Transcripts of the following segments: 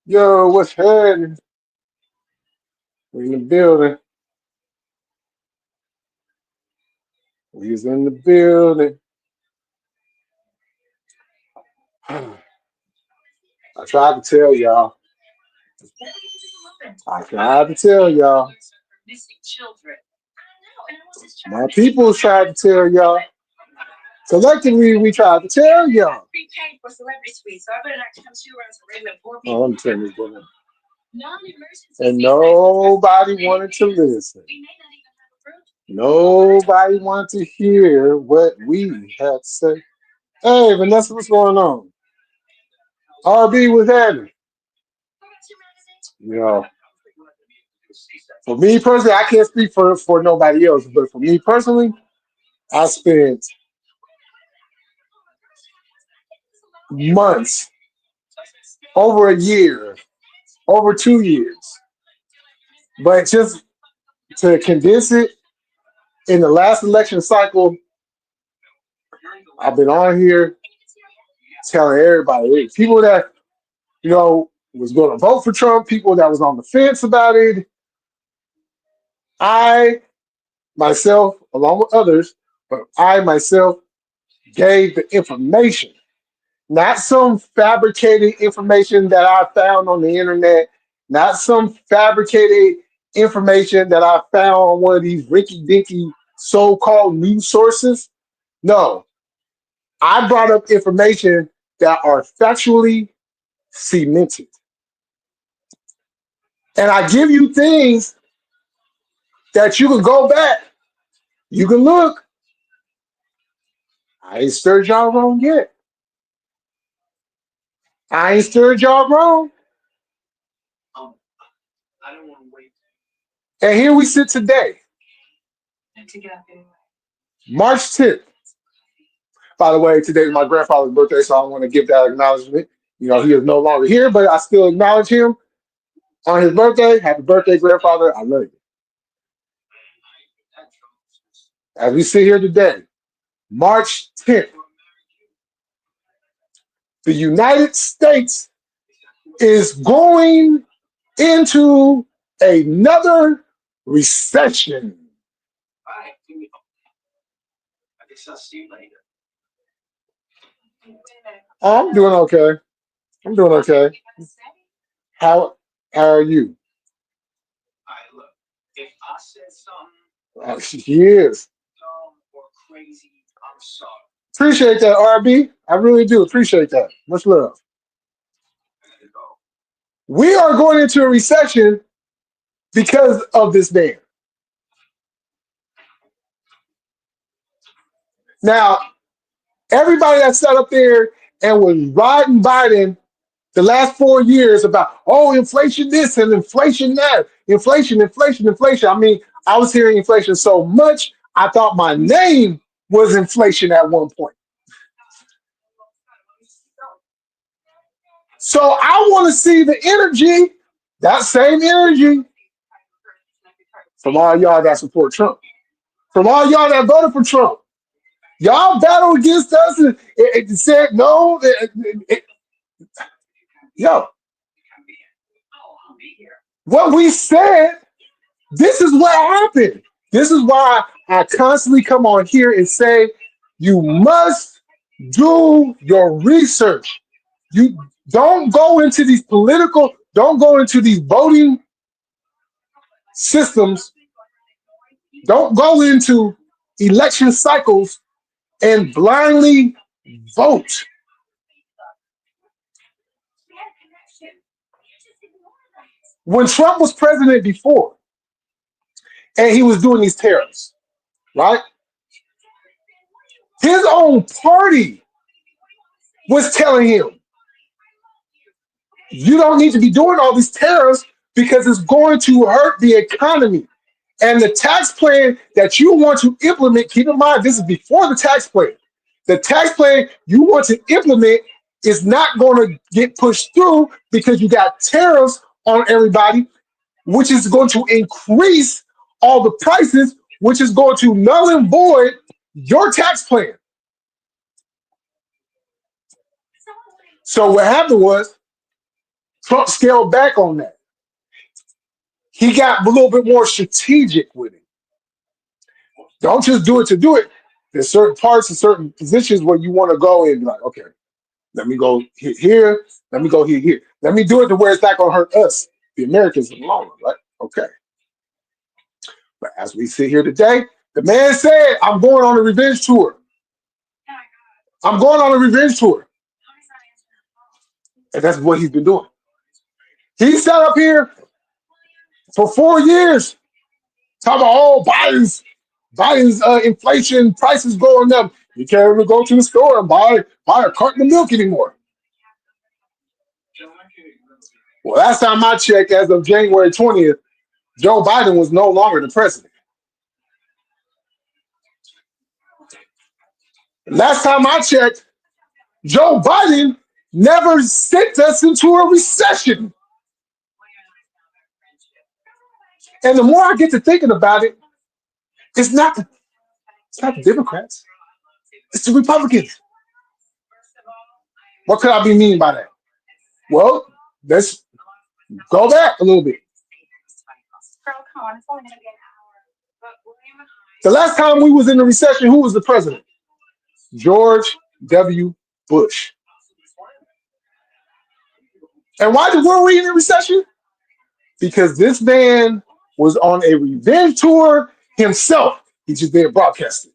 Yo, what's happening? We in the building. We's in the building. I tried to tell y'all. I tried to tell y'all. My people tried to tell y'all. Collectively, we tried to tell y'all. Oh, I'm telling you, brother. And nobody wanted to listen. Nobody wanted to hear what we had to say. Hey, Vanessa, what's going on? RB was having. You know, for me personally, I can't speak for nobody else, but for me personally, I spent months, over a year, over 2 years. But just to condense it, in the last election cycle, I've been on here telling everybody, people that was going to vote for Trump, people that was on the fence about it. I myself, along with others, but I myself gave the information, not some fabricated information that I found on the internet, not some fabricated information that I found on one of these rinky dinky so called news sources. No, I brought up information that are factually cemented. And I give you things that you can go back, you can look. I ain't stirred y'all wrong yet. I ain't stirred y'all wrong. And here we sit today, March 10th. By the way, today is my grandfather's birthday, so I want to give that acknowledgement. He is no longer here, but I still acknowledge him on his birthday. Happy birthday, grandfather. I love you. As we sit here today, March 10th, the United States is going into another recession. Oh, I'm doing okay. I'm doing okay. How are you? She is. Appreciate that, RB. I really do appreciate that. Much love. We are going into a recession because of this man. Now, everybody that sat up there and was riding Biden the last 4 years about, oh, inflation this and inflation that, inflation, inflation, inflation. I mean, I was hearing inflation so much, I thought my name was inflation at one point. So I want to see the energy, that same energy, from all y'all that support Trump, from all y'all that voted for Trump. Y'all battled against us and it said no. Yo, what we said, this is what happened. This is why I constantly come on here and say, you must do your research. You don't go into these don't go into these voting systems, don't go into election cycles and blindly vote. When Trump was president before, and he was doing these tariffs, right? His own party was telling him, you don't need to be doing all these tariffs because it's going to hurt the economy. And the tax plan that you want to implement, keep in mind, this is before the tax plan. The tax plan you want to implement is not going to get pushed through because you got tariffs on everybody, which is going to increase all the prices, which is going to null and void your tax plan. So what happened was Trump scaled back on that. He got a little bit more strategic with it. Don't just do it to do it. There's certain parts and certain positions where you want to go and be like, okay, let me go here, let me go here. Let me do it to where it's not going to hurt us, the Americans, in the long run, right? Okay. But as we sit here today, the man said, I'm going on a revenge tour. I'm going on a revenge tour. And that's what he's been doing. He sat up here for 4 years talking about, oh, Biden's inflation prices going up. You can't even go to the store and buy a carton of milk anymore. Well, last time I checked, as of January 20th, Joe Biden was no longer the president. Last time I checked, Joe Biden never sent us into a recession. And the more I get to thinking about it, it's not the Democrats. It's the Republicans. What could I be meaning by that? Well, let's go back a little bit. The last time we was in a recession, who was the president? George W. Bush. And why were we in a recession? Because this man was on a revenge tour himself. He just didn't broadcast it.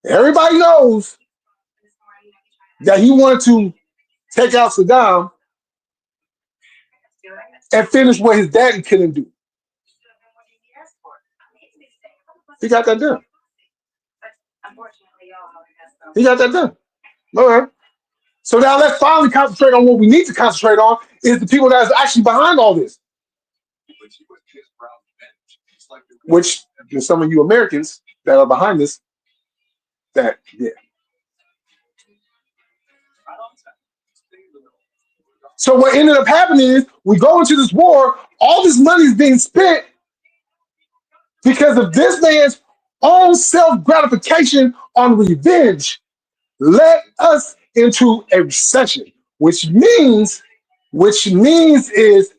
Everybody knows that he wanted to take out Saddam and finish what his daddy couldn't do. He got that done. He got that done. All right. So now let's finally concentrate on what we need to concentrate on is the people that's actually behind all this. Which there's some of you Americans that are behind this. That, yeah. So what ended up happening is we go into this war, all this money is being spent because of this man's own self-gratification on revenge led us into a recession, which means is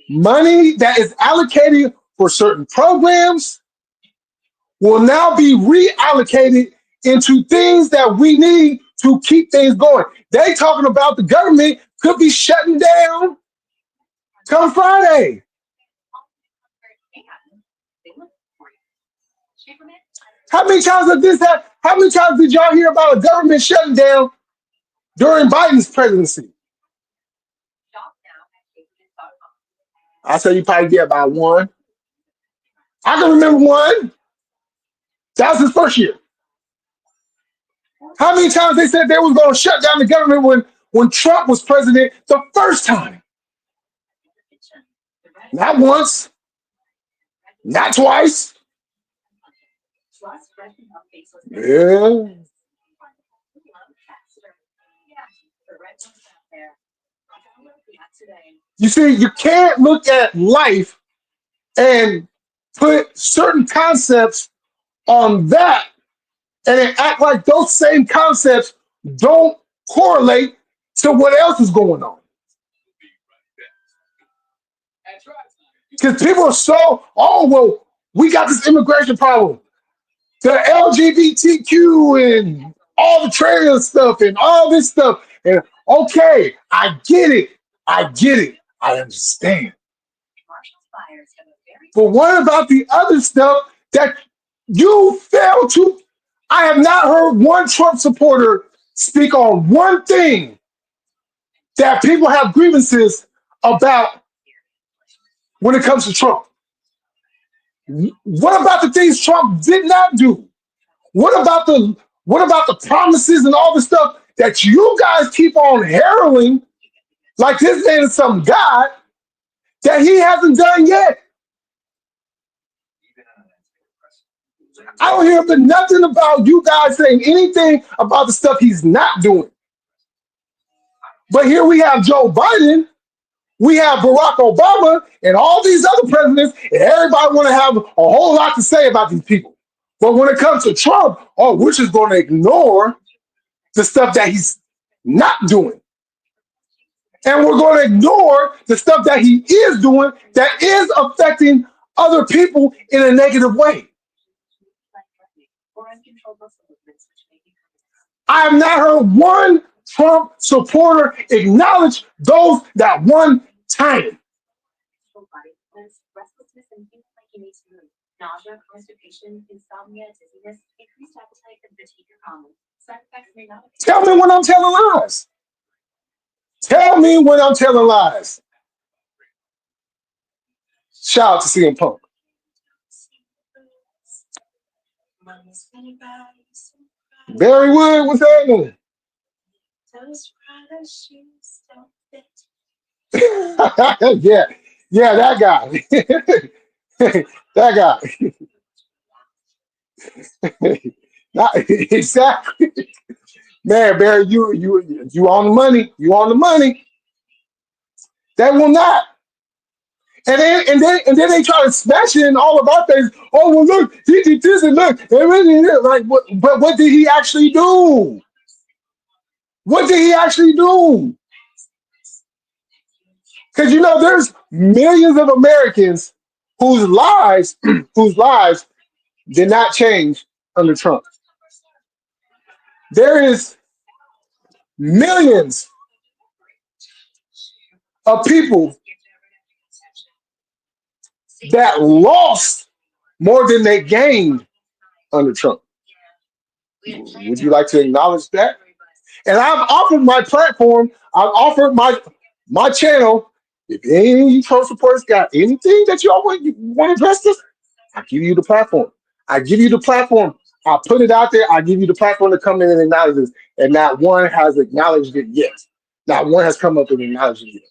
money that is allocated for certain programs will now be reallocated into things that we need to keep things going. They talking about the government could be shutting down come Friday. How many times did this happen? How many times did y'all hear about a government shutting down during Biden's presidency? I say you probably get about one. I can remember one. That was his first year. How many times they said they was going to shut down the government when Trump was president the first time? Not once, not twice. Yeah. You see, you can't look at life and put certain concepts on that and then act like those same concepts don't correlate to what else is going on. Because people are so, oh, well, we got this immigration problem. The LGBTQ and all the trans stuff and all this stuff. And okay, I get it. I understand. But what about the other stuff that you fail to? I have not heard one Trump supporter speak on one thing that people have grievances about when it comes to Trump. What about the things Trump did not do? What about the promises and all the stuff that you guys keep on heralding like this man is some God that he hasn't done yet? I don't hear nothing about you guys saying anything about the stuff he's not doing. But here we have Joe Biden, we have Barack Obama, and all these other presidents, and everybody want to have a whole lot to say about these people. But when it comes to Trump, we're just going to ignore the stuff that he's not doing. And we're going to ignore the stuff that he is doing that is affecting other people in a negative way. I have not heard one Trump supporter acknowledge those that one time. Tell me when I'm telling lies. Tell me when I'm telling lies. Shout out to CM Punk. Barry Wood, what's happening? Yeah, yeah, that guy. That guy. Not, exactly. Man, Barry, you on the money. You on the money. That will not. And then they try to smash it in all of our things. Oh well, look, he did this and look, and really, like what? But what did he actually do? What did he actually do? Because there's millions of Americans whose lives, whose lives did not change under Trump. There is millions of people that lost more than they gained under Trump. Would you like to acknowledge that? And I've offered my platform. I've offered my channel. If any of you Trump supporters got anything that you want to address this, I give you the platform. I give you the platform. I put it out there. I give you the platform to come in and acknowledge this. And not one has acknowledged it yet. Not one has come up and acknowledged it yet.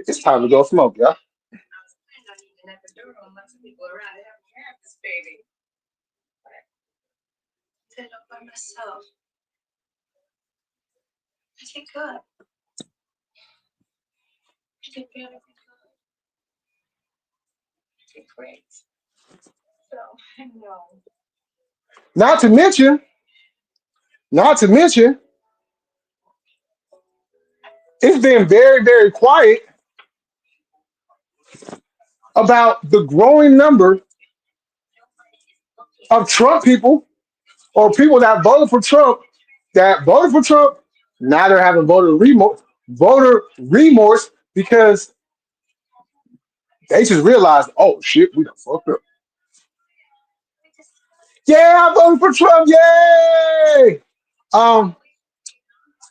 It's time to go smoke, yeah. Not to mention, not to mention, it's been very, very quiet about the growing number of Trump people or people that voted for Trump now they're having voter remorse because they just realized, oh shit, we done fucked up. Yeah, I voted for Trump. Yay! Um,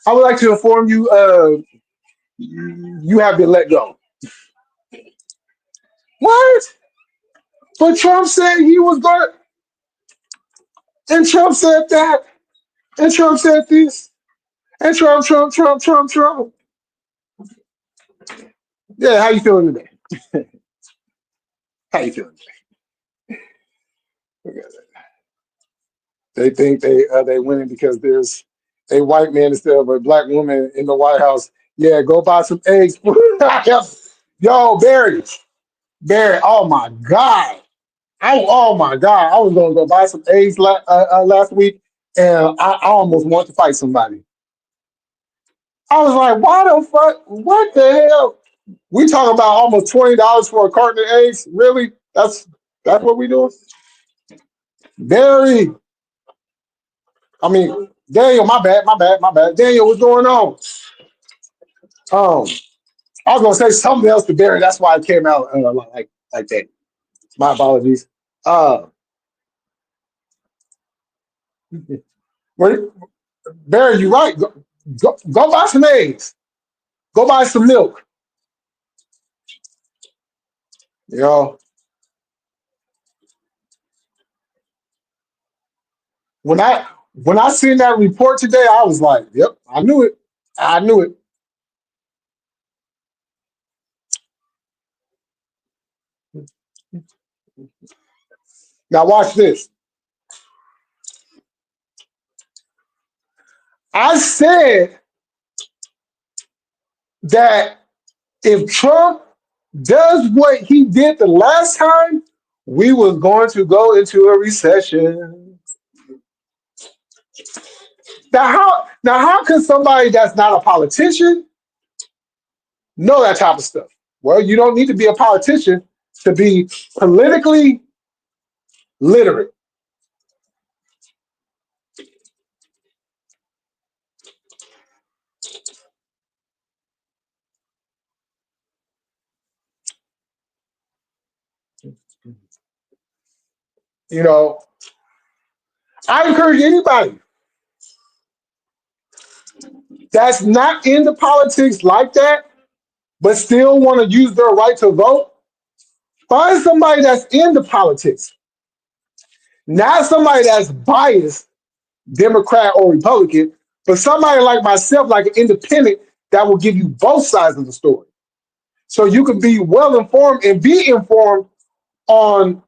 I would like to inform you, you have been let go. What? But Trump said he was going, and Trump said that, and Trump said this, and Trump. Yeah, how you feeling today? How you feeling today? They think they winning because there's a white man instead of a black woman in the White House. Yeah, go buy some eggs. Yo, Barry. Oh my God. Oh my God. I was gonna go buy some eggs last week, and I almost want to fight somebody. I was like, why the fuck? What the hell? We talking about almost $20 for a carton of eggs? Really? That's what we doing? Barry. I mean, Daniel, my bad. Daniel, what's going on? Um, I was gonna say something else to Barry. That's why it came out like that. My apologies. Uh, where- Barry, you right. Go buy some eggs. Go buy some milk. You know, when I seen that report today, I was like, "Yep, I knew it. I knew it." Now watch this. I said that if Trump does what he did the last time, we was going to go into a recession. Now how can somebody that's not a politician know that type of stuff? Well, you don't need to be a politician to be politically literate. You know, I encourage anybody that's not into politics like that, but still want to use their right to vote. Find somebody that's into politics, not somebody that's biased, Democrat or Republican, but somebody like myself, like an independent, that will give you both sides of the story. So you can be well informed and be informed on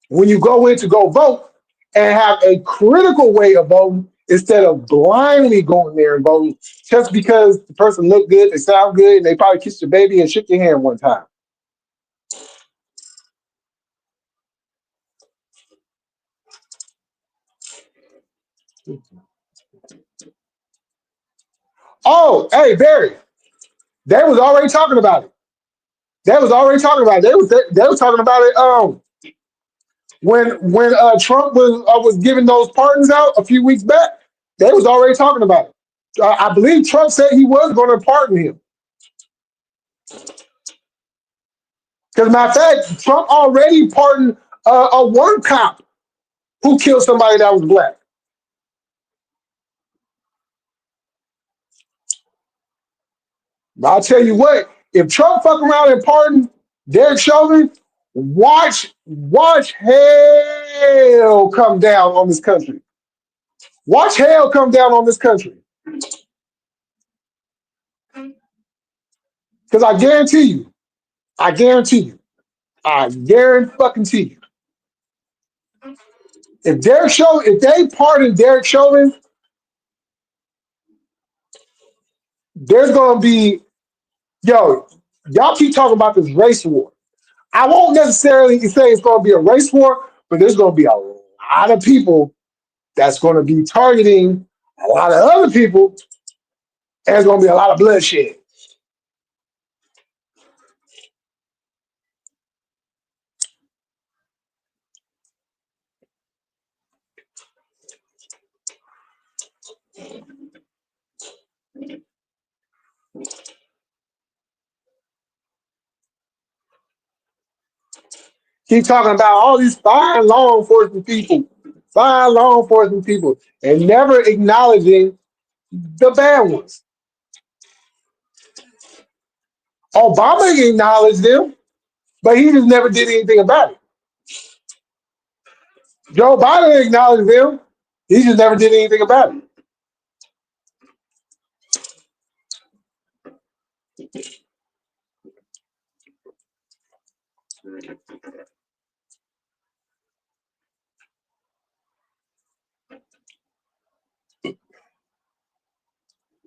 when you go in to go vote and have a critical way of voting instead of blindly going there and voting just because the person looked good, they sound good, and they probably kissed your baby and shook your hand one time. Oh, hey, Barry, they was already talking about it. They was already talking about it. They was talking about it when Trump was giving those pardons out a few weeks back. They was already talking about it. I believe Trump said he was going to pardon him. Because matter of fact, Trump already pardoned a one cop who killed somebody that was black. But I'll tell you what, if Trump fuck around and pardon Derek Chauvin, watch hell come down on this country. Watch hell come down on this country. Because I guarantee you, I guarantee fucking to you, if they pardon Derek Chauvin, there's gonna be yo, y'all keep talking about this race war. I won't necessarily say it's gonna be a race war, but there's gonna be a lot of people that's gonna be targeting a lot of other people, and there's gonna be a lot of bloodshed. Keep talking about all these fine law enforcement people, and never acknowledging the bad ones. Obama acknowledged them, but he just never did anything about it. Joe Biden acknowledged them, he just never did anything about it.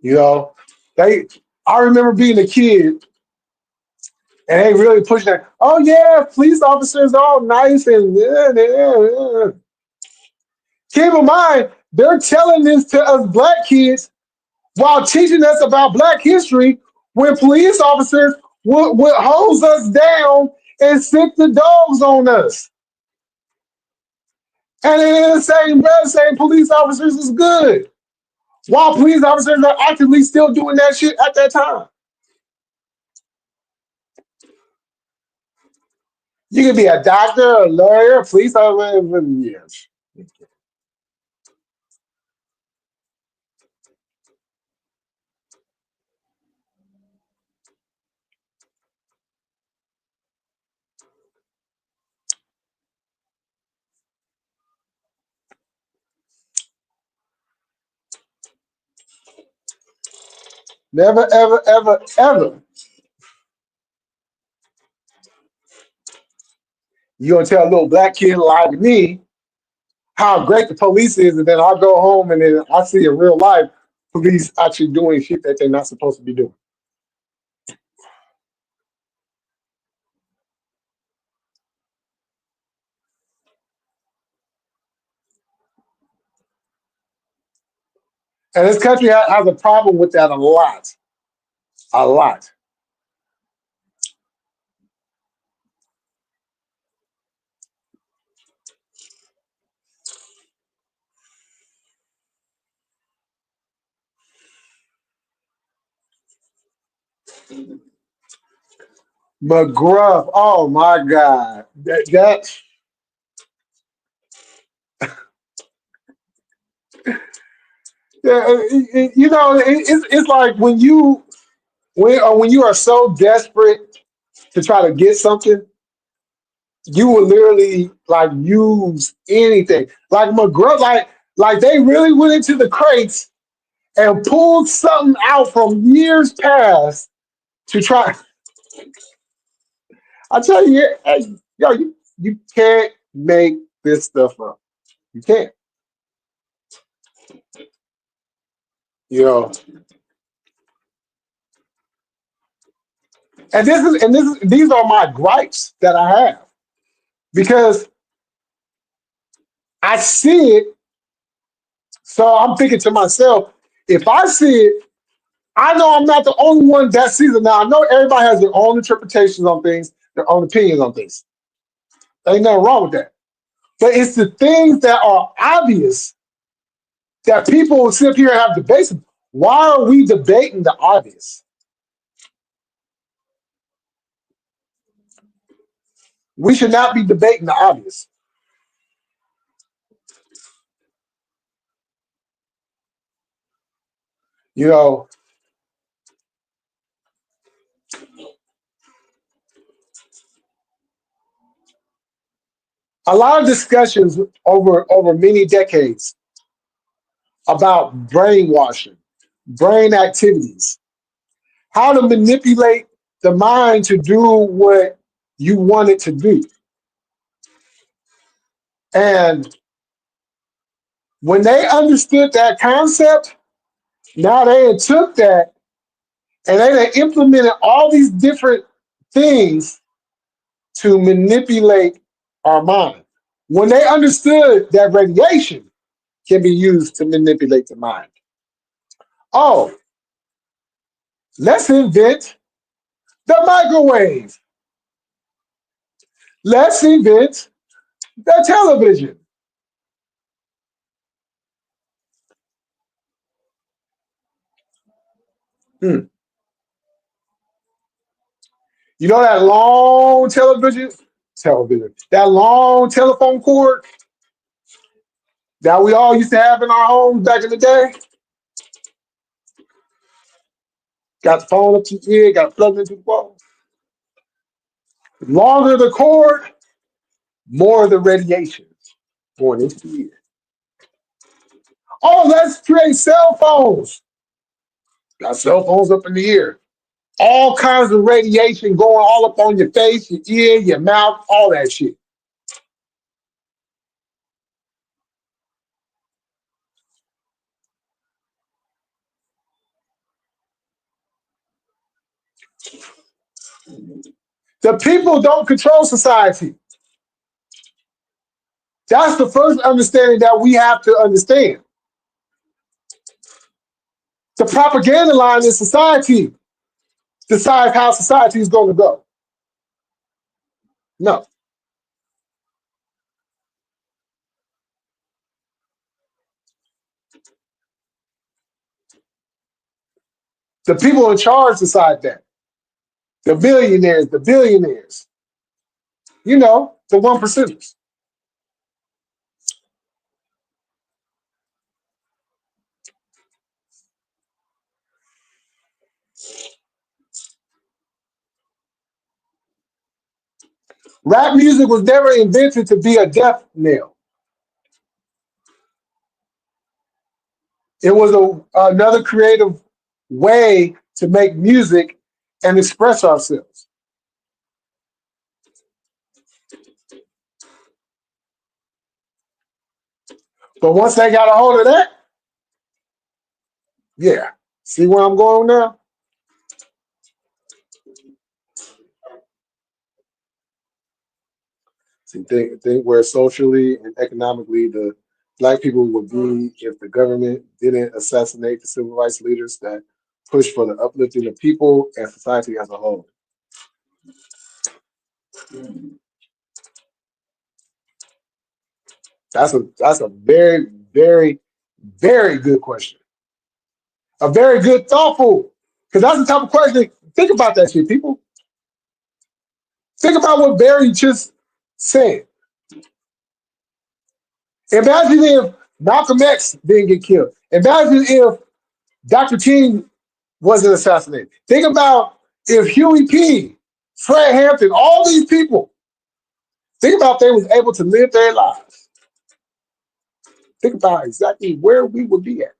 You know, they. I remember being a kid, and they really pushed that. Oh yeah, police officers are all nice and keep in mind they're telling this to us black kids while teaching us about black history when police officers would hose us down and sick the dogs on us. And then in the same breath saying police officers is good. While police officers are actively still doing that shit at that time. You can be a doctor, a lawyer, a police officer, yes. Never, ever, ever, ever. You gonna tell a little black kid like me how great the police is, and then I go home and then I see in real life police actually doing shit that they're not supposed to be doing. And this country has a problem with that a lot, a lot. McGruff, oh my God, that yeah, it's like when you are so desperate to try to get something, you will literally like use anything. Like McGruff, like they really went into the crates and pulled something out from years past to try. I tell you, hey, yo, you can't make this stuff up. You can't. You know, and these are my gripes that I have because I see it. So I'm thinking to myself, if I see it, I know I'm not the only one that sees it. Now I know everybody has their own interpretations on things, their own opinions on things. Ain't nothing wrong with that. But it's the things that are obvious that people will sit up here and have debates. Why are we debating the obvious? We should not be debating the obvious. You know, a lot of discussions over many decades about brainwashing, brain activities, how to manipulate the mind to do what you want it to do. And when they understood that concept, now they had took that and they had implemented all these different things to manipulate our mind. When they understood that radiation can be used to manipulate the mind, oh, let's invent the microwave. Let's invent the television. Hmm. You know that long that long telephone cord that we all used to have in our homes back in the day? Got the phone up to your ear, got plugged into the wall. Longer the cord, more the radiation going into the ear. Oh, let's create cell phones. Got cell phones up in the ear. All kinds of radiation going all up on your face, your ear, your mouth, all that shit. The people don't control society. That's the first understanding that we have to understand. The propaganda line in society decides how society is going to go. No, the people in charge decide that. The millionaires, the billionaires, the one percenters. Rap music was never invented to be a death knell. It was another creative way to make music and express ourselves. But once they got a hold of that, yeah. See where I'm going now? See, think where socially and economically the black people would be if the government didn't assassinate the civil rights leaders that push for the uplifting of people and society as a whole? That's a very, very, very good question. A very good, thoughtful. Because that's the type of question. Think about that shit, people. Think about what Barry just said. Imagine if Malcolm X didn't get killed. Imagine if Dr. King wasn't assassinated. Think about if Huey P., Fred Hampton, all these people. Think about if they was able to live their lives. Think about exactly where we would be at.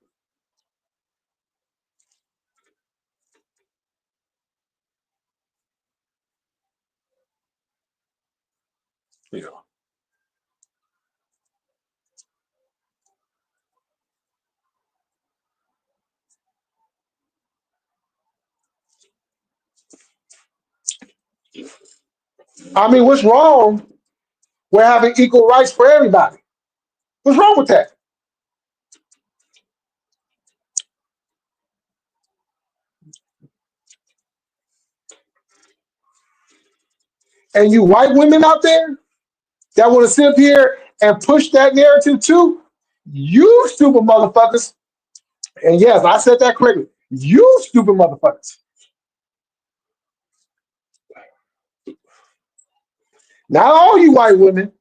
You know. I mean, what's wrong with having equal rights for everybody? What's wrong with that? And you white women out there that want to sit up here and push that narrative too, you stupid motherfuckers. And yes, I said that correctly. You stupid motherfuckers. Not all you white women.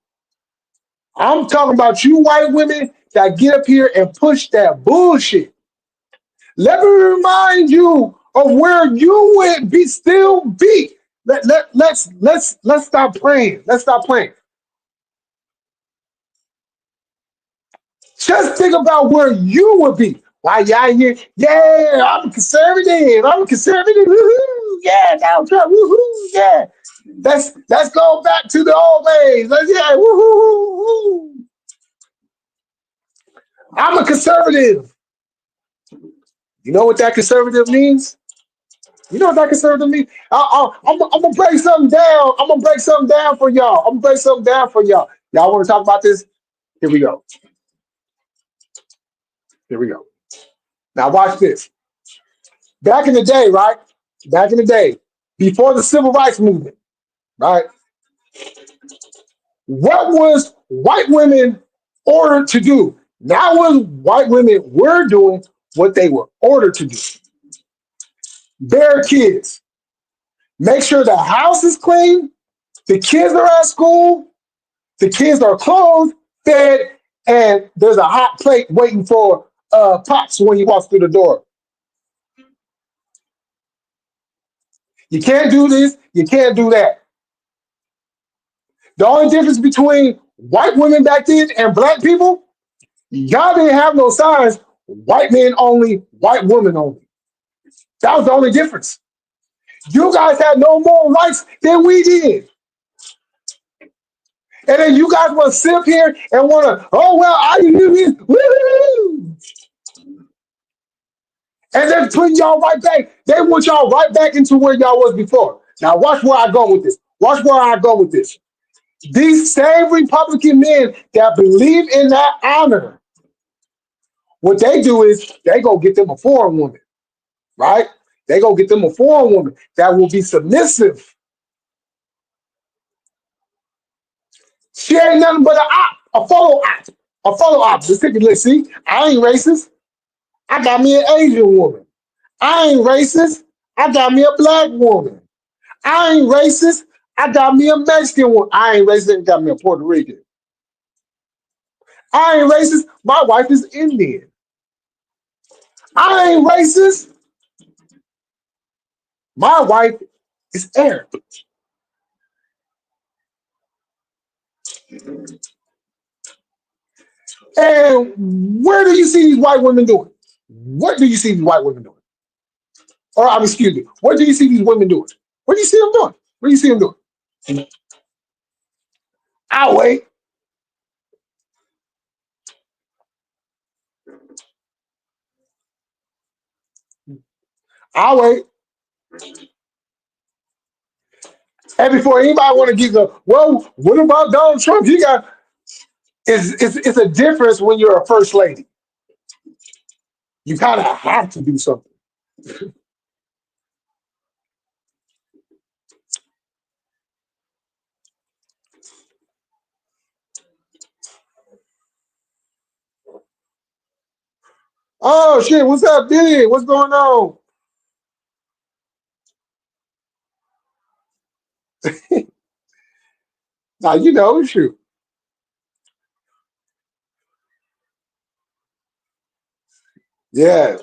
I'm talking about you white women that get up here and push that bullshit. Let me remind you of where you would be still be. Let's stop playing. Let's stop playing. Just think about where you would be. Why y'all here? Yeah, I'm a conservative. I'm a conservative. Woohoo! Yeah, Donald Trump. Woohoo! Yeah. Let's go back to the old days. Let's yeah. Woohoo! I'm a conservative. You know what that conservative means? You know what that conservative means? I'm gonna break something down. I'm gonna break something down for y'all. I'm gonna break something down for y'all. Y'all want to talk about this? Here we go. Here we go. Now watch this. Back in the day, right? Back in the day, before the civil rights movement, right? What was white women ordered to do? Not what white women were doing, what they were ordered to do. Bear kids. Make sure the house is clean, the kids are at school, the kids are clothed, fed, and there's a hot plate waiting for pops when you walk through the door. You can't do this, you can't do that. The only difference between white women back then and black people, y'all didn't have no signs, white men only, white women only. That was the only difference. You guys had no more rights than we did. And then you guys want to sit up here and want to, oh, well, I do this. Woo! And then putting y'all right back. They want y'all right back into where y'all was before. Now, watch where I go with this. Watch where I go with this. These same Republican men that believe in that honor, what they do is they go get them a foreign woman, right? They go get them a foreign woman that will be submissive. She ain't nothing but a photo op. A photo op. Just take a look. See, I ain't racist. I got me an Asian woman. I ain't racist. I got me a black woman. I ain't racist. I got me a Mexican woman. I ain't racist. I got me a Puerto Rican. I ain't racist. My wife is Indian. I ain't racist. My wife is Arab. And where do you see these white women doing? What do you see these white women doing? Or excuse me, what do you see these women doing? What do you see them doing? What do you see them doing? I'll wait. I'll wait. And before anybody want to give the, well, what about Donald Trump? He got, It's a difference when you're a first lady. You kind of have to do something. Oh shit! What's up, Diddy? What's going on? Now you know, shoot. Yeah.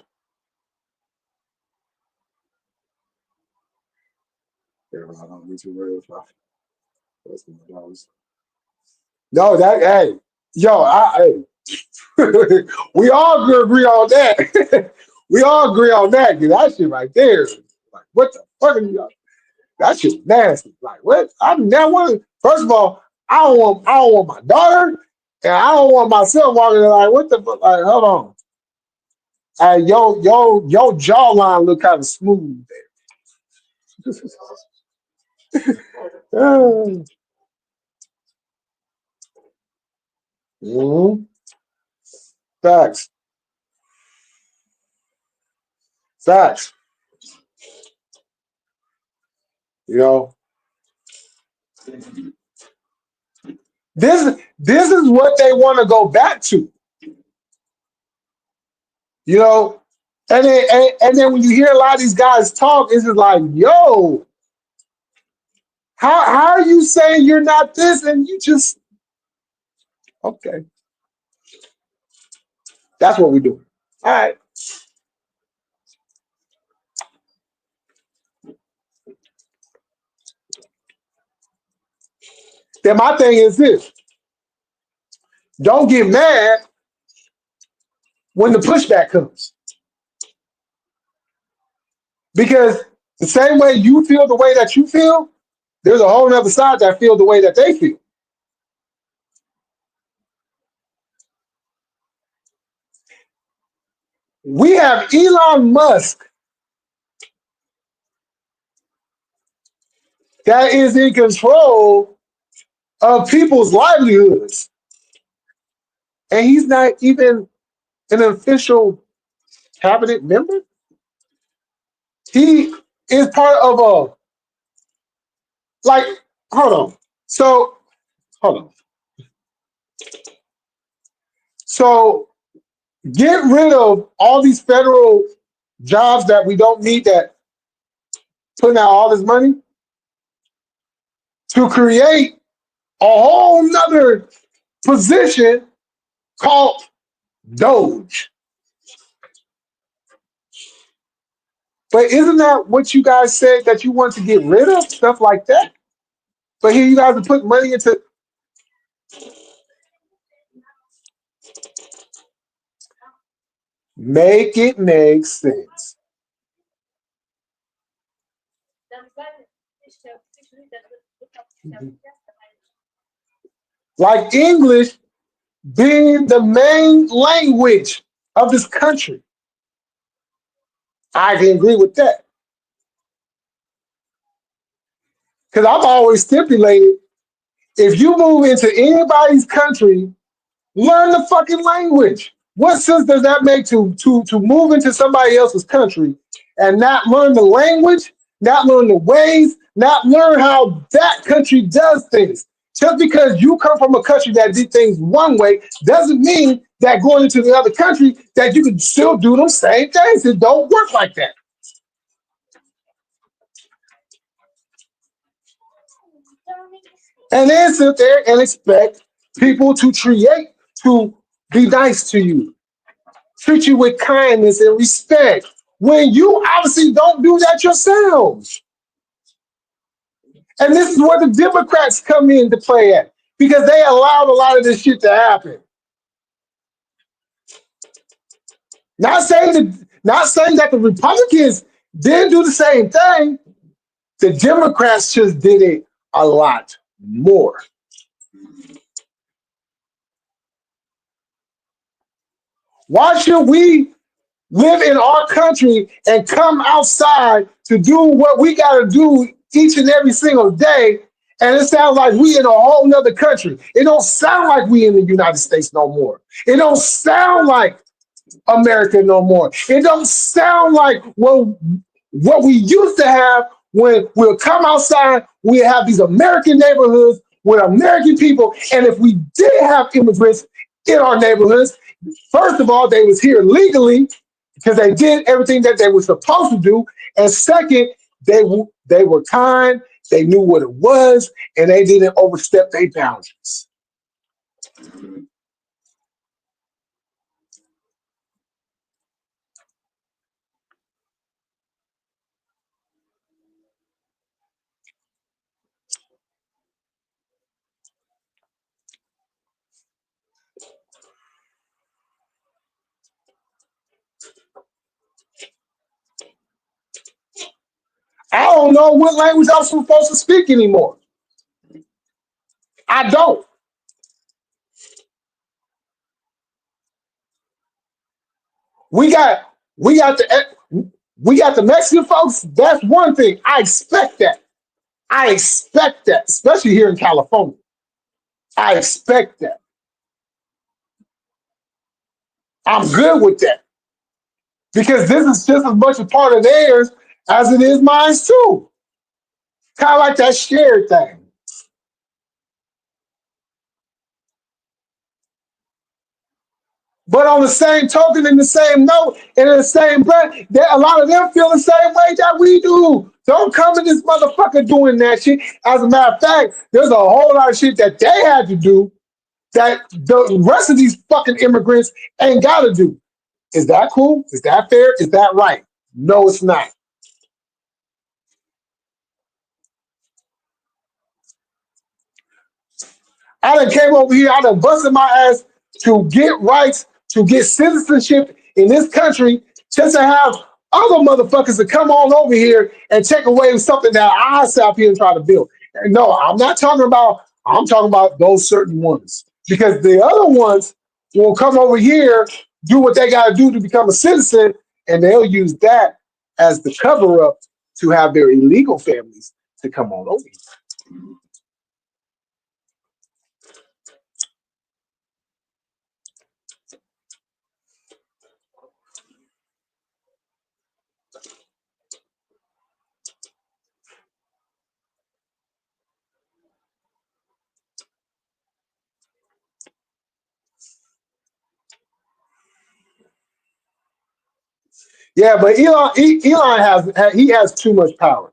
No, that hey, yo, hey, we all agree on that. We all agree on that. 'Cause that shit right there, like, what the fuck are you? That shit nasty. Like, what? I'm that one. First of all, I don't want my daughter, and I don't want myself walking like, what the fuck? Like, hold on. Your jawline look kind of smooth there. Mhm. Facts, facts. You know, this is what they want to go back to. You know, and then when you hear a lot of these guys talk, it's just like, yo, how are you saying you're not this and you just okay? That's what we do. All right. Then my thing is this: don't get mad when the pushback comes, because the same way you feel the way that you feel, there's a whole other side that feel the way that they feel. We have Elon Musk that is in control of people's livelihoods, and he's not even an official cabinet member. He is part of a like. Hold on. So hold on. So get rid of all these federal jobs that we don't need that putting out all this money to create a whole nother position called Doge. But isn't that what you guys said that you want to get rid of? Stuff like that? But here you guys are putting money into make it make sense. Like English being the main language of this country. I can agree with that. Because I've always stipulated if you move into anybody's country, learn the fucking language. What sense does that make to move into somebody else's country and not learn the language, not learn the ways, not learn how that country does things? Just because you come from a country that did things one way doesn't mean that going into the other country that you can still do the same things. It don't work like that. And then sit there and expect people to be nice to you, treat you with kindness and respect when you obviously don't do that yourselves. And this is where the Democrats come into play at because they allowed a lot of this shit to happen. Not saying that the Republicans didn't do the same thing. The Democrats just did it a lot more. Why should we live in our country and come outside to do what we got to do each and every single day And it sounds like we in a whole nother country. It don't sound like we in the United States no more. It don't sound like America no more. It don't sound like what we used to have when we'll come outside, we have these American neighborhoods with American people. And if we did have immigrants in our neighborhoods, first of all, they was here legally because they did everything that they were supposed to do. And second, they were kind, they knew what it was, and they didn't overstep their boundaries. I don't know what language I'm supposed to speak anymore. I don't. We got we got the Mexican folks. That's one thing. I expect that. I expect that, especially here in California. I expect that. I'm good with that because this is just as much a part of theirs as it is mine too. Kind of like that shared thing. But on the same token, in the same note, and in the same breath, that a lot of them feel the same way that we do. Don't come in this motherfucker doing that shit. As a matter of fact, there's a whole lot of shit that they had to do that the rest of these fucking immigrants ain't got to do. Is that cool? Is that fair? Is that right? No, it's not. I done came over here, I done busted my ass to get rights, to get citizenship in this country, just to have other motherfuckers to come on over here and take away something that I sat up here and try to build. And no, I'm talking about those certain ones. Because the other ones will come over here, do what they gotta do to become a citizen, and they'll use that as the cover up to have their illegal families to come on over here. Yeah, but Elon has too much power.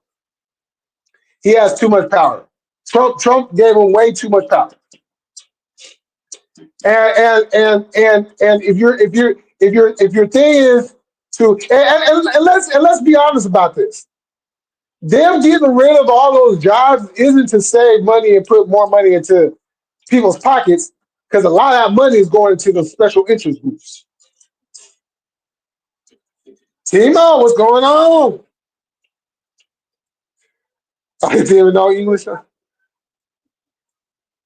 He has too much power. Trump gave him way too much power. And if your thing is to and let's be honest about this. Them getting rid of all those jobs isn't to save money and put more money into people's pockets because a lot of that money is going into the special interest groups. Timo, what's going on? I didn't even know English.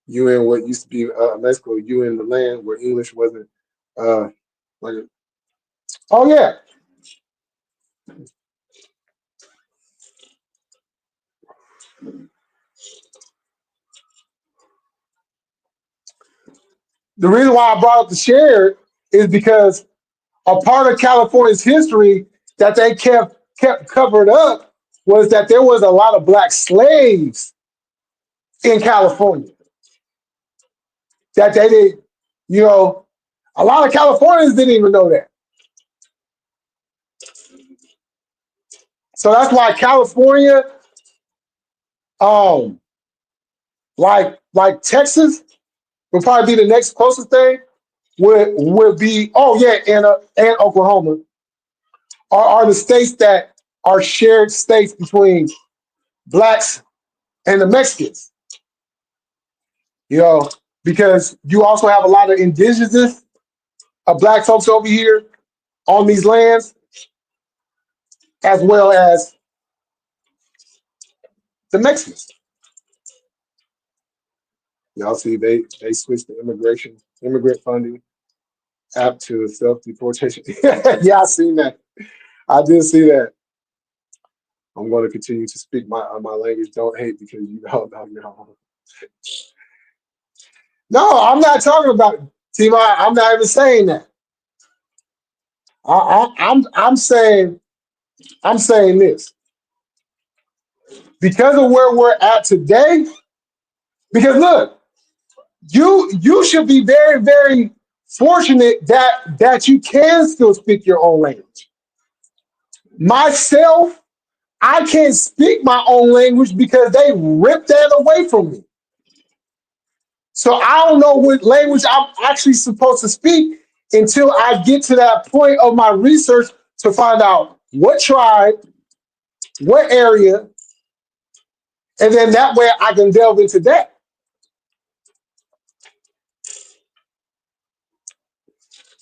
You in what used to be Mexico, you in the land where English wasn't uh like oh yeah. The reason why I brought up the shared is because a part of California's history that they kept covered up was that there was a lot of black slaves in California that they did, you know, a lot of Californians didn't even know that. So that's why California, um, like Texas would probably be the next closest thing. Would be oh yeah, and Oklahoma are the states that are shared states between blacks and the Mexicans. You know, because you also have a lot of indigenous black folks over here on these lands, as well as the Mexicans. Y'all see they switched the immigrant funding app to self deportation. Yeah, I seen that. I did see that. I'm going to continue to speak my language. Don't hate because you know, no. No, I'm not talking about T. I'm not even saying that. I'm saying this because of where we're at today. Because look, you should be very very fortunate that you can still speak your own language. Myself, I can't speak my own language because they ripped that away from me. So I don't know what language I'm actually supposed to speak until I get to that point of my research to find out what tribe, what area, and then that way I can delve into that.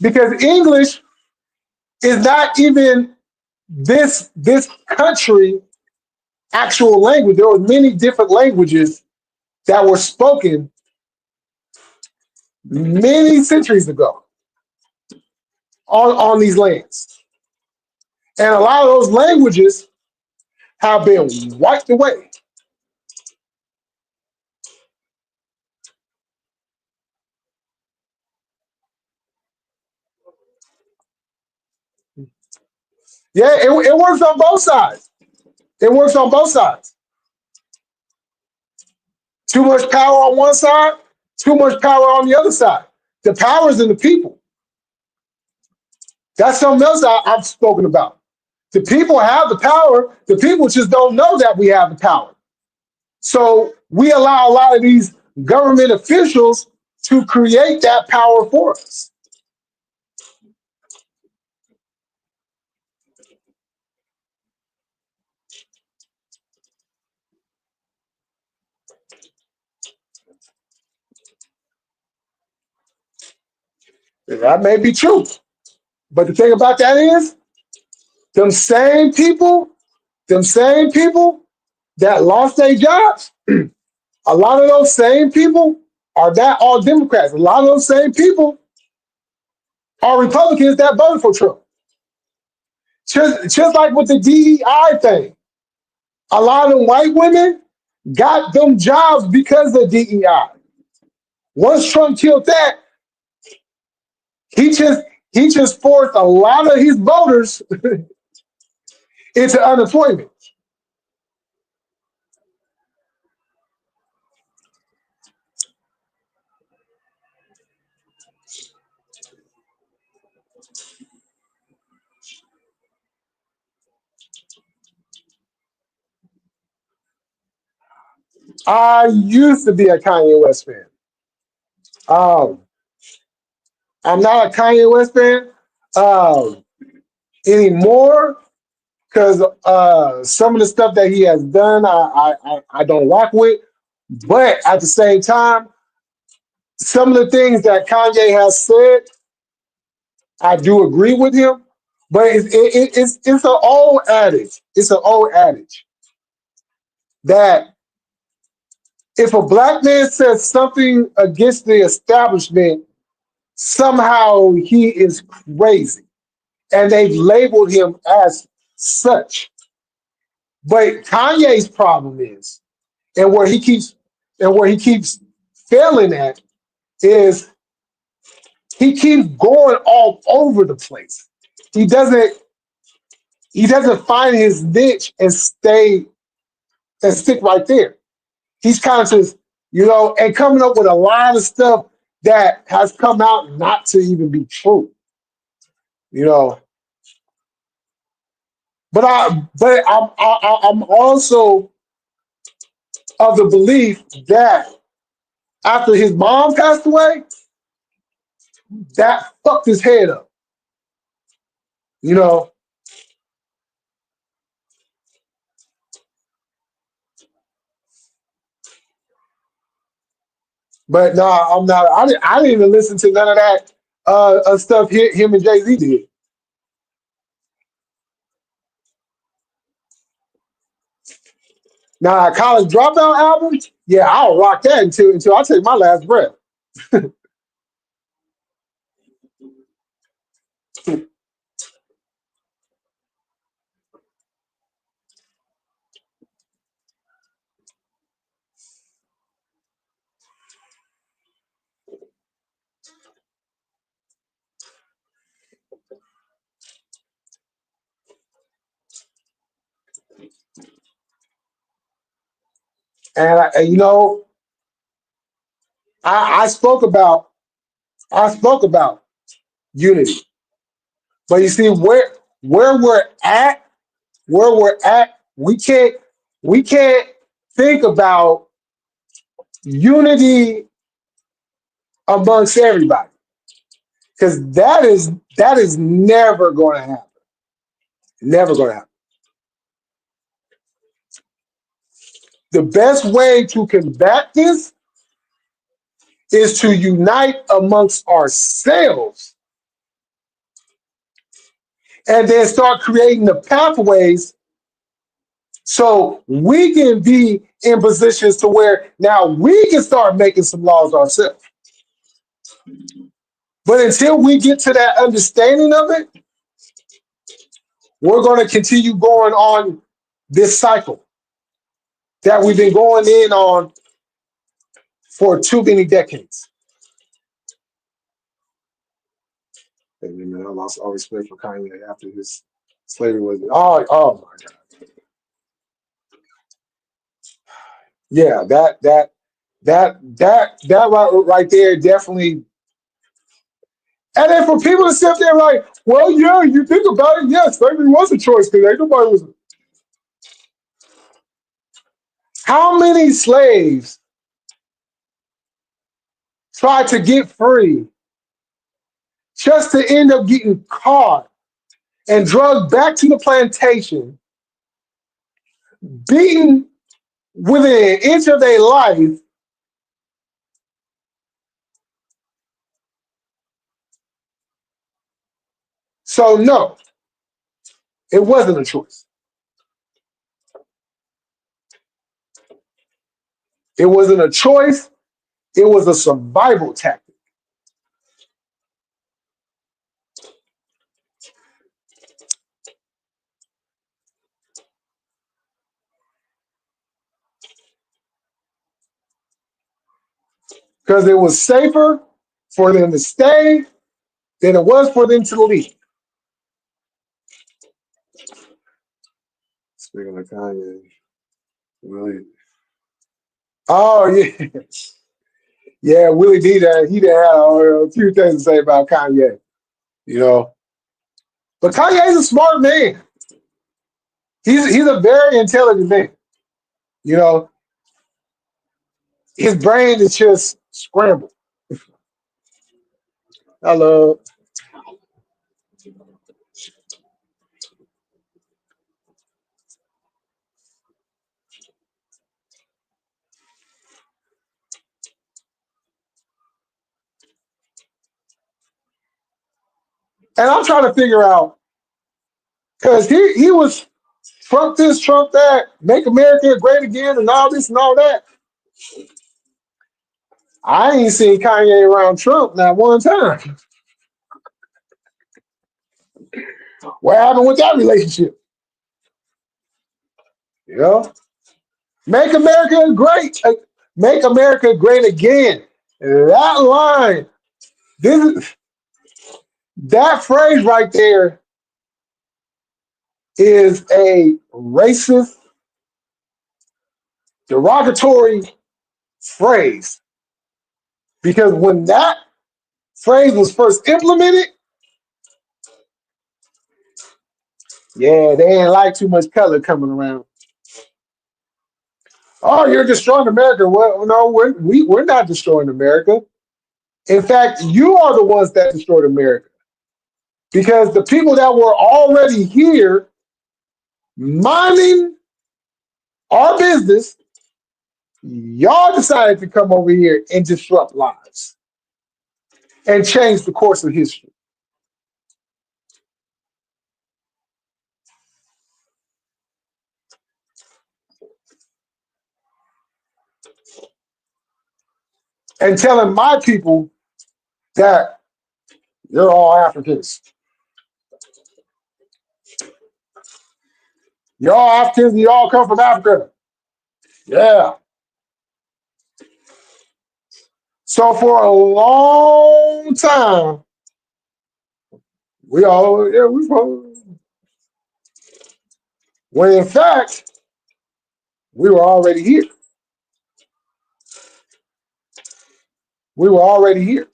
Because English is not even this country actual language. There were many different languages that were spoken many centuries ago on these lands. And a lot of those languages have been wiped away. Yeah, it works on both sides. It works on both sides. Too much power on one side, too much power on the other side. The power is in the people. That's something else I've spoken about. The people have the power. The people just don't know that we have the power. So we allow a lot of these government officials to create that power for us. And that may be true. But the thing about that is, them same people, them same people that lost their jobs, a lot of those same people are that all Democrats. A lot of those same people are Republicans that voted for Trump. Just like with the DEI thing, a lot of them white women got them jobs because of DEI. Once Trump killed that, he just he just forced a lot of his voters into unemployment. I used to be a Kanye West fan. Um, I'm not a Kanye West fan anymore because some of the stuff that he has done, I don't rock with. But at the same time, some of the things that Kanye has said, I do agree with him. But it's an old adage. It's an old adage that if a black man says something against the establishment, somehow he is crazy. And they've labeled him as such. But Kanye's problem is, and where he keeps failing at is he keeps going all over the place. He doesn't he doesn't find his niche and stay and stick right there. He's kind of just, and coming up with a lot of stuff that has come out not to even be true, you know. But I'm also of the belief that after his mom passed away, that fucked his head up, you know. But no, I'm not. I didn't even listen to none of that stuff him and Jay Z did. Now, college dropout album, yeah, I'll rock that until I take my last breath. And you know, I spoke about unity, but you see where we're at, we can't think about unity amongst everybody because that is never going to happen. Never going to happen. The best way to combat this is to unite amongst ourselves and then start creating the pathways so we can be in positions to where now we can start making some laws ourselves. But until we get to that understanding of it, we're going to continue going on this cycle that we've been going in on for too many decades. And then I lost all respect for Kanye after his slavery was. Oh my God. Yeah, that right there definitely. And then for people to sit there like, well, yeah, you think about it, yes, slavery was a choice because ain't nobody was. How many slaves tried to get free just to end up getting caught and drugged back to the plantation, beaten within an inch of their life? So no, it wasn't a choice. It wasn't a choice. It was a survival tactic. Because it was safer for them to stay than it was for them to leave. Speaking of Kanye, really. Oh yeah, yeah. Willie D. He done had a few things to say about Kanye, you know. But Kanye's a smart man. He's a very intelligent man. You know, his brain is just scrambled. Hello, and I'm trying to figure out because he was Trump this, Trump that, make America great again, and all this and all that. I ain't seen Kanye around Trump not one time. What happened with that relationship? You know, make America great, make America great again. That line, this that phrase right there is a racist, derogatory phrase because when that phrase was first implemented, yeah, they ain't like too much color coming around. Oh, you're destroying America. Well, no, we're not destroying America. In fact, you are the ones that destroyed America because the people that were already here minding our business, y'all decided to come over here and disrupt lives and change the course of history and telling my people that you're all Africans. You're all Africans and you all come from Africa. Yeah. So for a long time, we when in fact we were already here. We were already here.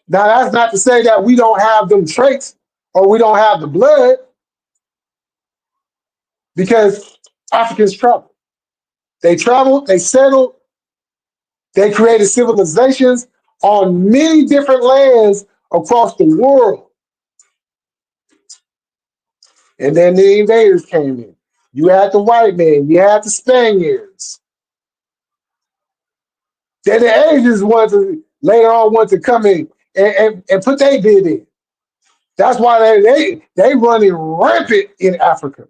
Now, that's not to say that we don't have them traits or we don't have the blood, because Africans travel. They traveled, they settled, they created civilizations on many different lands across the world. And then the invaders came in. You had the white men, you had the Spaniards. Then the Asians wanted to later on want to come in and put their bid in. That's why they running rampant in Africa.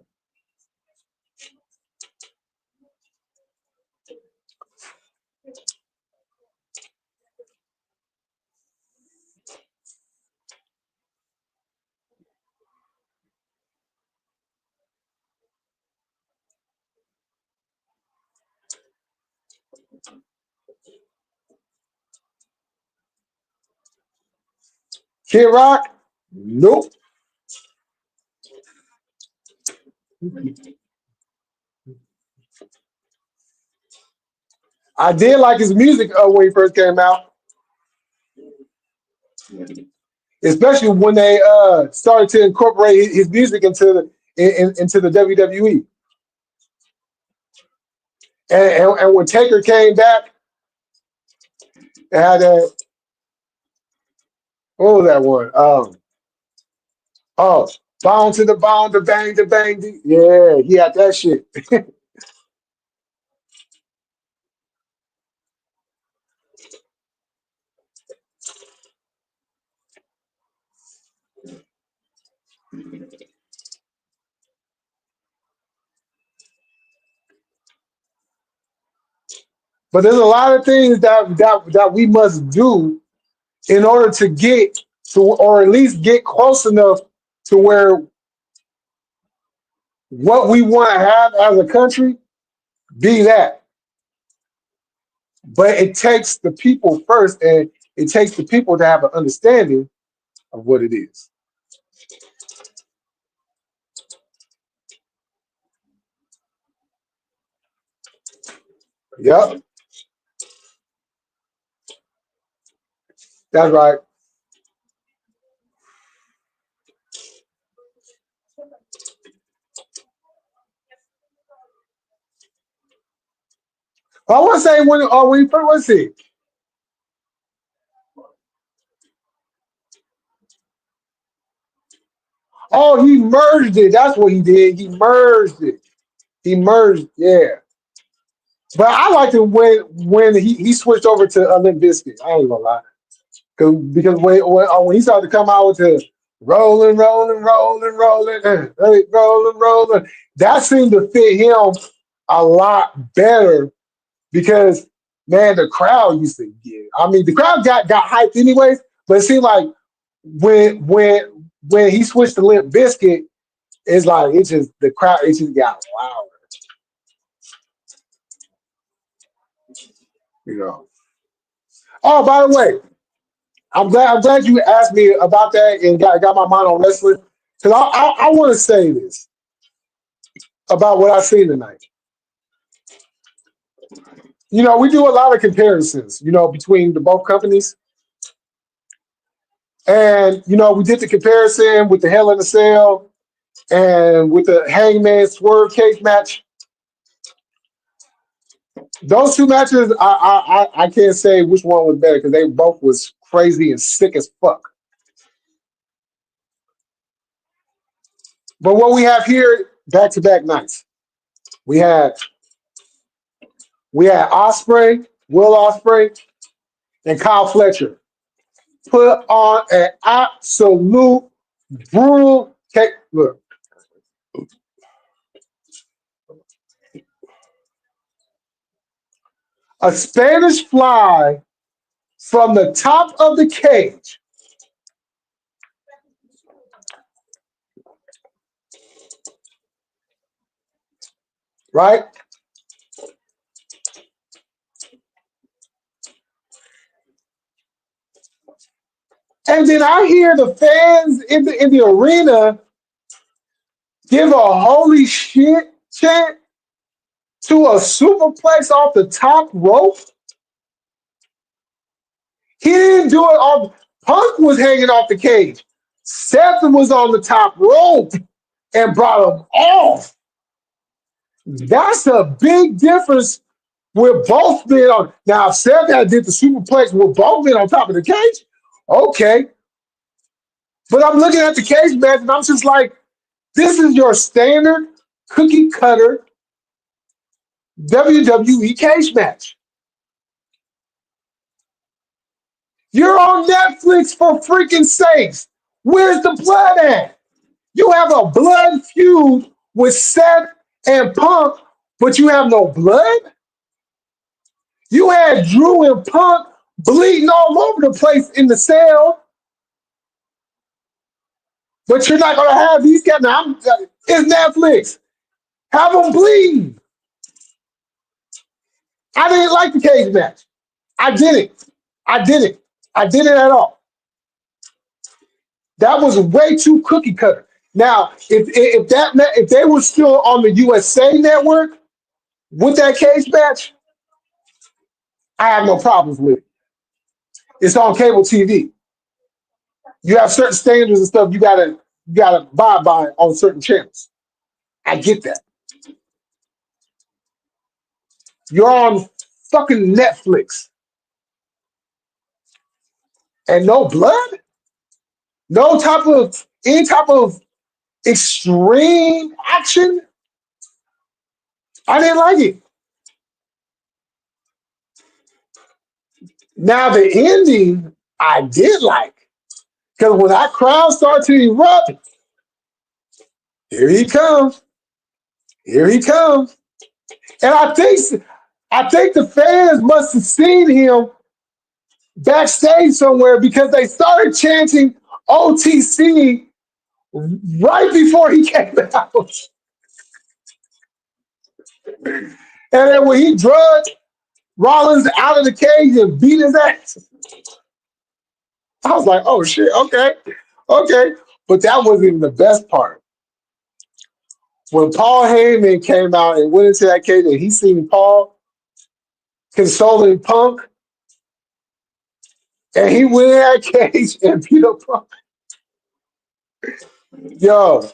Kid Rock, nope. I did like his music when he first came out, especially when they started to incorporate his music into the WWE. And when Taker came back, it had that, what was that one? Oh, bound to the bound, the bang, the bang. Yeah, he had that shit. But there's a lot of things that we must do in order to get to, or at least get close enough to where what we want to have as a country be that. But it takes the people first, and it takes the people to have an understanding of what it is. Yep, that's right. I want to say when you first, let's see. Oh, he merged it. That's what he did. He merged it. He merged, yeah. But I liked it when he switched over to Limp Bizkit. I ain't gonna lie. Because when he started to come out with the rolling, rolling, rolling, rolling, rolling, rolling, that seemed to fit him a lot better because man, the crowd used to get. I mean, the crowd got hyped anyways, but it seemed like when he switched to Limp Biscuit, it's like it just the crowd it just got louder, you know. Oh, by the way, I'm glad you asked me about that and got my mind on wrestling because I want to say this about what I've seen tonight. You know, we do a lot of comparisons, you know, between the both companies, and you know, we did the comparison with the Hell in a Cell and with the Hangman Swerve cage match. Those two matches, I can't say which one was better because they both was crazy and sick as fuck. But what we have here, back to back nights, we had Osprey, Will Osprey, and Kyle Fletcher put on an absolute brutal cake. Look, a Spanish fly from the top of the cage, right? And then I hear the fans in the arena give a holy shit chant to a superplex off the top rope. He didn't do it off. Punk was hanging off the cage. Seth was on the top rope and brought him off. That's a big difference. We're both being on. Now, if Seth had did the superplex, we're both being on top of the cage. Okay. But I'm looking at the cage match and I'm just like, this is your standard cookie cutter WWE cage match. You're on Netflix for freaking sakes. Where's the blood at? You have a blood feud with Seth and Punk, but you have no blood? You had Drew and Punk bleeding all over the place in the cell, but you're not going to have these guys. Now, it's Netflix. Have them bleed. I didn't like the cage match. I didn't. I didn't. I didn't at all. That was way too cookie cutter. Now, if they were still on the USA Network with that cage match, I have no problems with it. It's on cable TV. You have certain standards and stuff you gotta abide by on certain channels. I get that. You're on fucking Netflix and no blood, no type of any type of extreme action. I didn't like it. Now the ending I did like because when that crowd started to erupt, here he comes, here he comes, and I think the fans must have seen him backstage somewhere because they started chanting OTC right before he came out. And then when he drugged Rollins out of the cage and beat his ass, I was like, oh shit, okay, okay. But that wasn't even the best part. When Paul Heyman came out and went into that cage and he seen Paul consoling Punk, and he went in that cage and beat up Punk. Yo,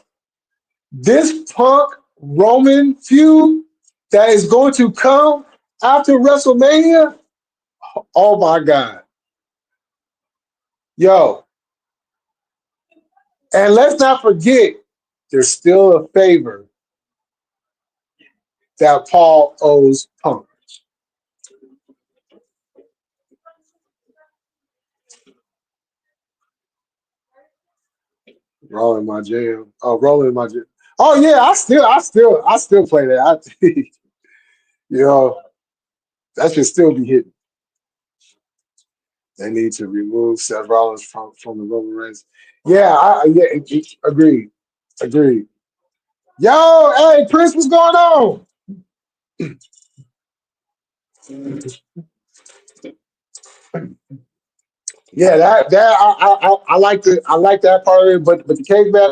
this Punk Roman feud that is going to come after WrestleMania, oh my God. Yo, and let's not forget, there's still a favor that Paul owes Punk. Rolling my jam. Oh, rolling my jam. Oh yeah, I still play that. You know, that should still be hitting. They need to remove Seth Rollins from the Roman Reigns. Yeah, agreed, agreed. Yo, hey Prince, what's going on? Yeah, that I like that part of it, but the cage match,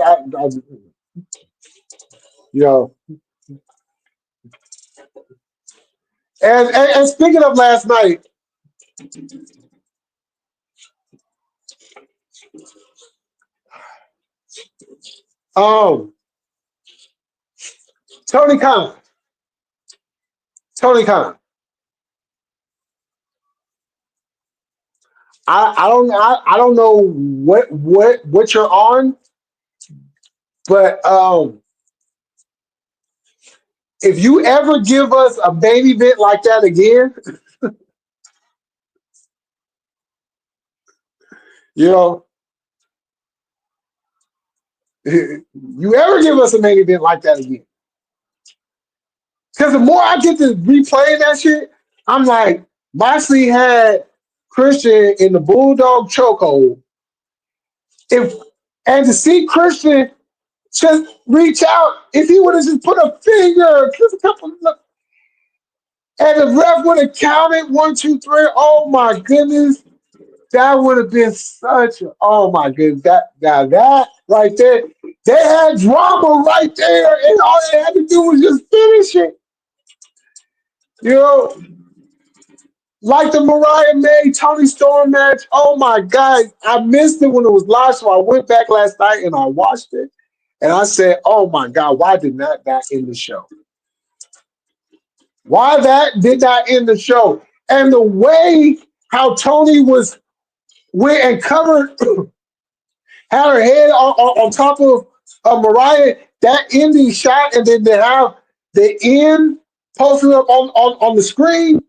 you know. And speaking of last night, um, Tony Khan, Tony Khan. I don't know what you're on, but if you ever give us a main event like that again, you know, you ever give us a main event like that again. Because the more I get to replay that shit, I'm like, Moxley had Christian in the Bulldog chokehold. If and to see Christian just reach out, if he would have just put a finger, just a couple, and the ref would have counted 1, 2, 3. Oh my goodness, that would have been such. Oh my goodness, that right there. They had drama right there, and all they had to do was just finish it. You know, like the Mariah May Tony Storm match. Oh my God, I missed it when it was live, so I went back last night and I watched it, and I said, "Oh my God, why did not that end the show? Why that did not end the show?" And the way how Tony was went and covered, had her head on top of Mariah, that ending shot, and then they have the end posted up on the screen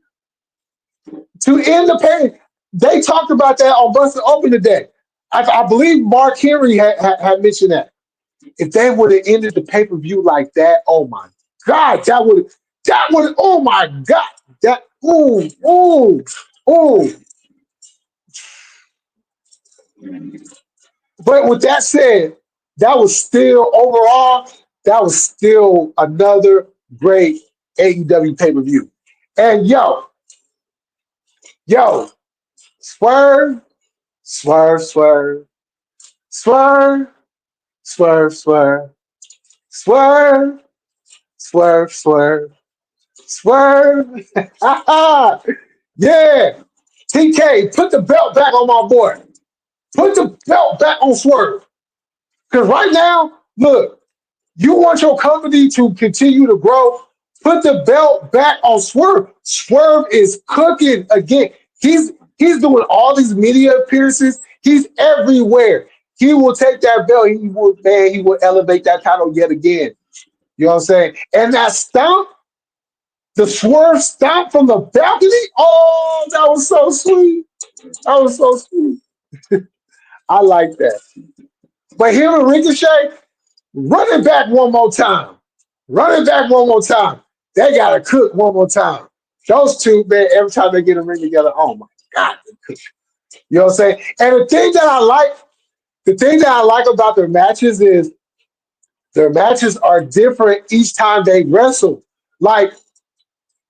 to end the pain. They talked about that on Busted Open today. I believe Mark Henry had mentioned that. If they would have ended the pay per view like that, oh my God, oh my God, that, ooh, ooh, ooh. But with that said, that was still overall, that was still another great AEW pay per view. And yo, swerve, swerve, swerve, swerve, swerve, swerve, swerve, swerve, swerve, swerve. Yeah. TK, put the belt back on my boy. Put the belt back on Swerve. Because right now, look, you want your company to continue to grow, put the belt back on Swerve. Swerve is cooking again. He's doing all these media appearances. He's everywhere. He will take that belt. He will elevate that title yet again. You know what I'm saying? And that stomp, the Swerve stomp from the balcony. Oh, that was so sweet. That was so sweet. I like that. But him and Ricochet, run it back one more time. Run it back one more time. They gotta cook one more time. Those two, man, every time they get a ring together, oh my God, they cook. You know what I'm saying? And the thing that I like about their matches is their matches are different each time they wrestle. Like,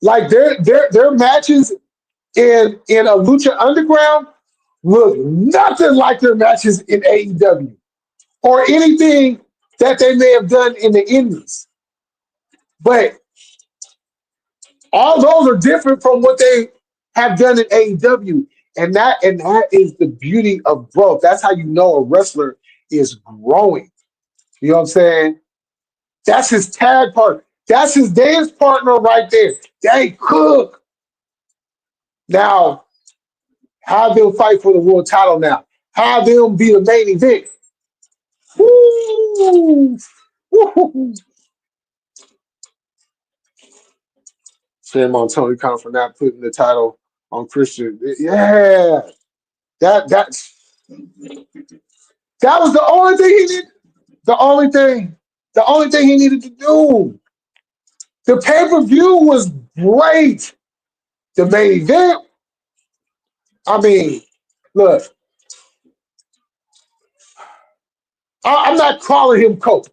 their matches in a Lucha Underground look nothing like their matches in AEW or anything that they may have done in the Indies. But all those are different from what they have done in AEW. And that is the beauty of growth. That's how you know a wrestler is growing. You know what I'm saying? That's his tag partner. That's his dance partner right there. They cook. Now, have them fight for the world title now. Have them be the main event. Woo! Woo! Shame on Tony Khan for not putting the title on Christian. Yeah, that that's that was the only thing he did. The only thing he needed to do. The pay per view was great. The main event. I mean, look, I'm not calling him Cope.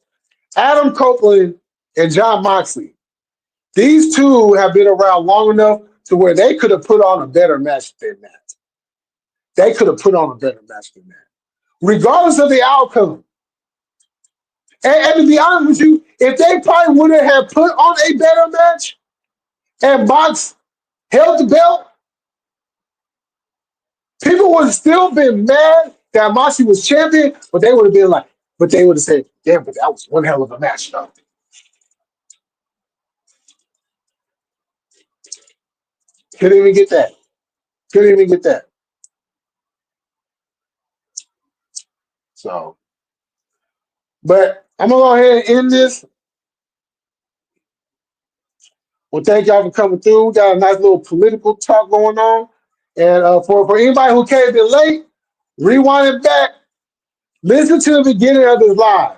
Adam Copeland and John Moxley. These two have been around long enough to where they could have put on a better match than that. They could have put on a better match than that, regardless of the outcome. And to be honest with you, if they probably wouldn't have put on a better match and Mox held the belt, people would have still been mad that Moxley was champion, but they would have been like, but they would have said, damn, but that was one hell of a match, though. Couldn't even get that. Couldn't even get that. So, but I'm gonna go ahead and end this. Well, thank y'all for coming through. We got a nice little political talk going on. And for anybody who came in late, rewind it back. Listen to the beginning of this live.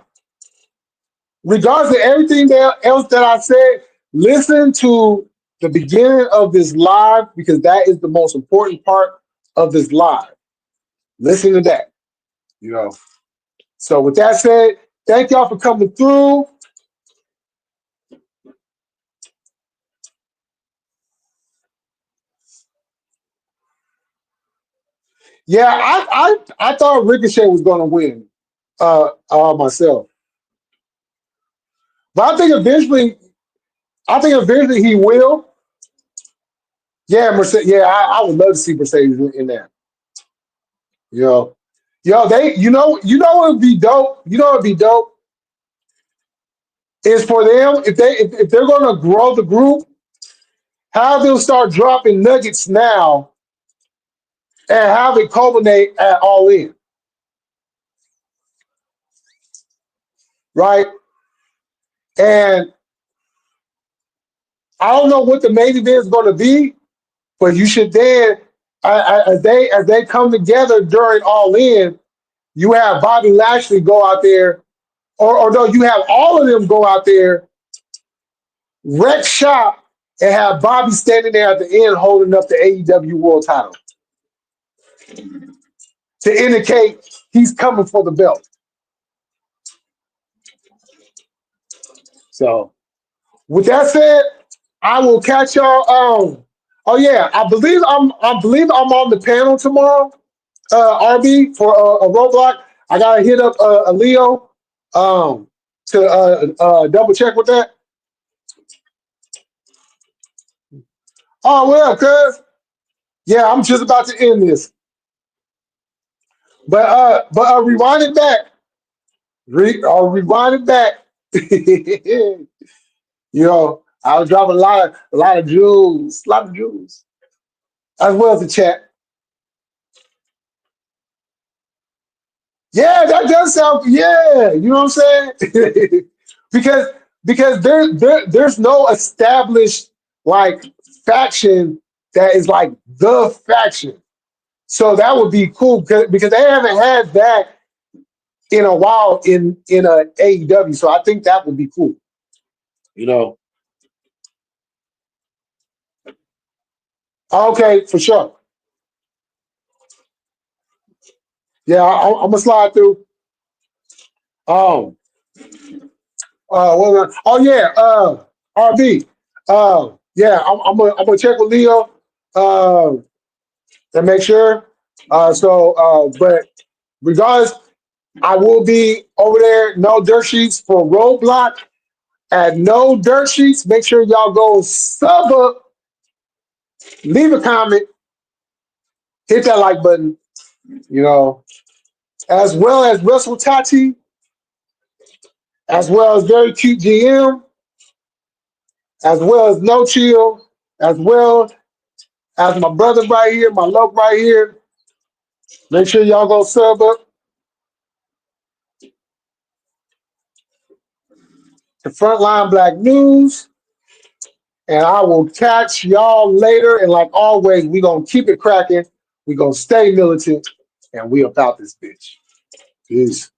Regardless of everything else that I said, listen to the beginning of this live because that is the most important part of this live. Listen to that. You know. So with that said, thank y'all for coming through. Yeah, I thought Ricochet was going to win myself. But I think eventually he will. Yeah, Mercedes. Yeah, I would love to see Mercedes in there. You know, they, what would be dope. You know, what would be dope is for them if they're going to grow the group, have them start dropping nuggets now and have it culminate at All In, right? And I don't know what the main event is going to be, but you should then, as they come together during All In, you have Bobby Lashley go out there, or no, you have all of them go out there, wreck shop, and have Bobby standing there at the end holding up the AEW World Title to indicate he's coming for the belt. So, with that said, I will catch y'all. Oh yeah, I believe I'm on the panel tomorrow. RB for a roadblock. I gotta hit up a Leo to double check with that. Oh well, cuz yeah, I'm just about to end this, but rewind it back. Rewind it back. I was dropping a lot of jewels, as well as the chat. Yeah, that does sound. Yeah, you know what I'm saying? because there's no established like faction that is like the faction. So that would be cool because they haven't had that in a while in a AEW. So I think that would be cool. You know. Okay, for sure. Yeah, I'm gonna slide through. Um. Oh yeah. RB. Yeah. I'm gonna check with Leo. Uh. To make sure. But regardless, I will be over there. No dirt sheets for Roadblock at No Dirt Sheets. Make sure y'all go sub up, leave a comment, hit that like button. You know, as well as Russell Tati, as well as Very Cute GM, as well as No Chill, as well as my brother right here, my love right here. Make sure y'all go sub up to Frontline Black News. And I will catch y'all later. And like always, we gonna keep it cracking. We gonna stay militant, and we about this bitch. Peace.